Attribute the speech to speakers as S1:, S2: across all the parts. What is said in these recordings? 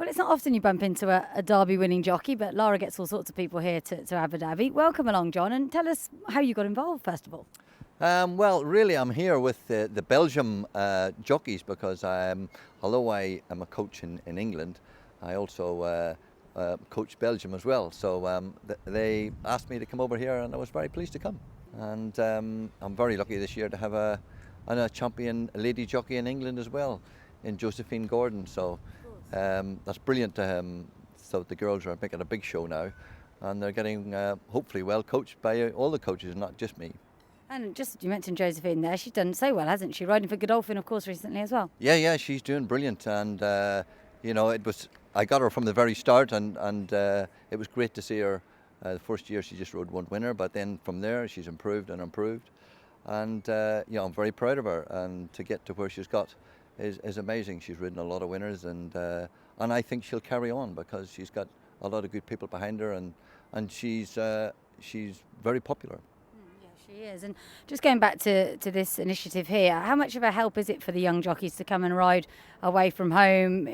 S1: Well, it's not often you bump into a Derby winning jockey, but Lara gets all sorts of people here to Abu Dhabi. Welcome along, John, and tell us how you got involved, first of all.
S2: Well, really, I'm here with the Belgium jockeys because although I am a coach in England, I also coach Belgium as well. So they asked me to come over here, and I was very pleased to come. And I'm very lucky this year to have a champion lady jockey in England as well, in Josephine Gordon. So that's brilliant. So the girls are making a big show now, and they're getting hopefully well coached by all the coaches, not just me.
S1: And just, you mentioned Josephine there. She's done so well, hasn't she? Riding for Godolphin, of course, recently as well.
S2: Yeah, she's doing brilliant. And, I got her from the very start, and it was great to see her. The first year she just rode one winner, but then from there she's improved and improved. And, I'm very proud of her. And to get to where she's got is amazing. She's ridden a lot of winners, and I think she'll carry on because she's got a lot of good people behind her, and she's very popular.
S1: She is. And just going back to this initiative here, how much of a help is it for the young jockeys to come and ride away from home?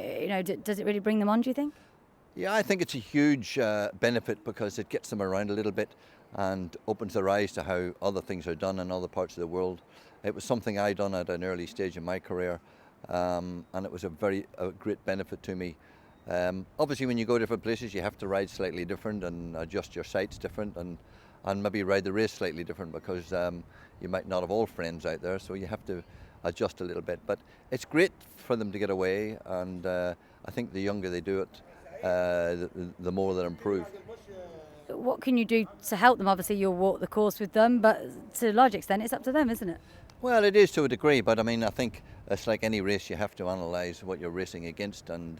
S1: Does it really bring them on, do you think?
S2: Yeah, I think it's a huge benefit because it gets them around a little bit and opens their eyes to how other things are done in other parts of the world. It was something I done at an early stage in my career, and it was a great benefit to me. Obviously, when you go different places, you have to ride slightly different and adjust your sights different, and maybe ride the race slightly different because you might not have all friends out there, so you have to adjust a little bit. But it's great for them to get away, and I think the younger they do it, the more they'll improve.
S1: What can you do to help them? Obviously, you'll walk the course with them, but to a large extent, it's up to them, isn't it?
S2: Well, it is to a degree, but I think it's like any race. You have to analyse what you're racing against and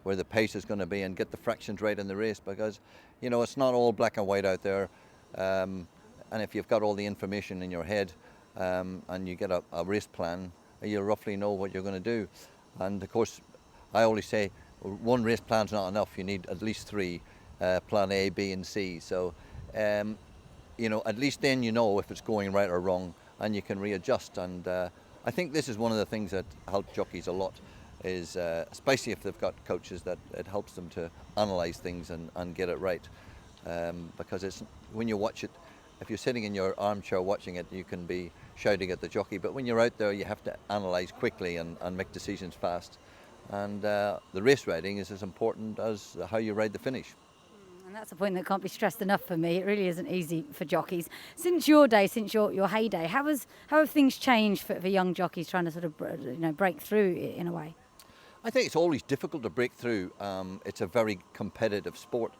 S2: where the pace is going to be and get the fractions right in the race because, it's not all black and white out there. And if you've got all the information in your head and you get a race plan, you roughly know what you're going to do. And of course, I always say one race plan's not enough. You need at least three, plan A, B and C. So, at least then you know if it's going right or wrong and you can readjust. And I think this is one of the things that help jockeys a lot is, especially if they've got coaches, that it helps them to analyse things and get it right. Because it's when you watch it, if you're sitting in your armchair watching it, you can be shouting at the jockey. But when you're out there, you have to analyse quickly and make decisions fast. And the race riding is as important as how you ride the finish.
S1: And that's a point that can't be stressed enough for me. It really isn't easy for jockeys. Since your day, since your heyday, how have things changed for young jockeys trying to sort of break through in a way?
S2: I think it's always difficult to break through. It's a very competitive sport.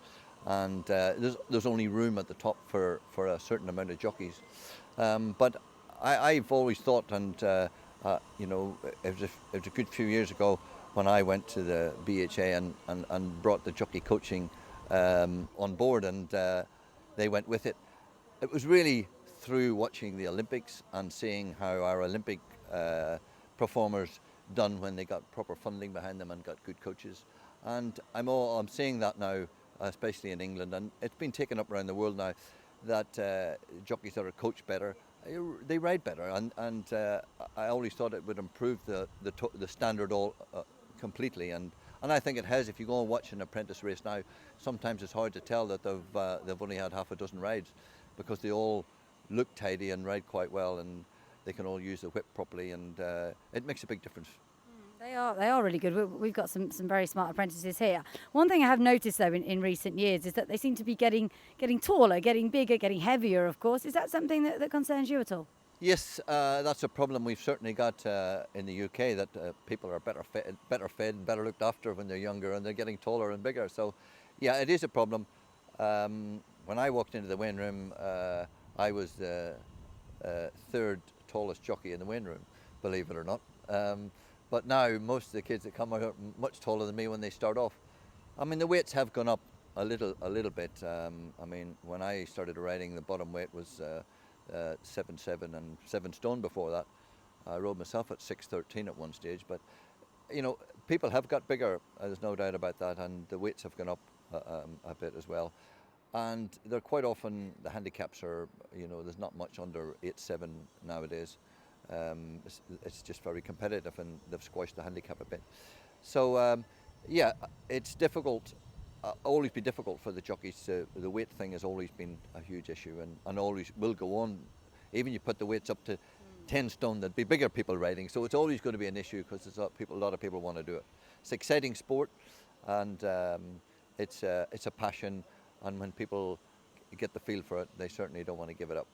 S2: And there's only room at the top for a certain amount of jockeys. But I've always thought, and it was a good few years ago when I went to the BHA and brought the jockey coaching on board, and they went with it. It was really through watching the Olympics and seeing how our Olympic performers done when they got proper funding behind them and got good coaches. And I'm seeing that now, especially in England, and it's been taken up around the world now that jockeys that are coached better, they ride better, and I always thought it would improve the standard all completely, and I think it has. If you go and watch an apprentice race now, sometimes it's hard to tell that they've only had half a dozen rides because they all look tidy and ride quite well, and they can all use the whip properly, and it makes a big difference.
S1: They are really good. We've got some very smart apprentices here. One thing I have noticed though in recent years is that they seem to be getting taller, getting bigger, getting heavier, of course. Is that something that concerns you at all?
S2: Yes, that's a problem we've certainly got in the UK, that people are better fed and better looked after when they're younger, and they're getting taller and bigger. So yeah, it is a problem. When I walked into the weighing room, I was the third tallest jockey in the weighing room, believe it or not. But now most of the kids that come out are much taller than me when they start off. I mean, the weights have gone up a little bit. When I started riding, the bottom weight was 7'7" and 7 stone before that. I rode myself at 6'13" at one stage, but people have got bigger, there's no doubt about that, and the weights have gone up a bit as well. And they're quite often, the handicaps are, there's not much under 8'7" nowadays. It's just very competitive, and they've squashed the handicap a bit. So Yeah, it's difficult. Always be difficult for the jockeys. The weight thing has always been a huge issue, and always will go on. Even you put the weights up to 10 stone, there'd be bigger people riding. So it's always going to be an issue because a lot of people want to do it. It's an exciting sport, and it's a passion. And when people get the feel for it, they certainly don't want to give it up.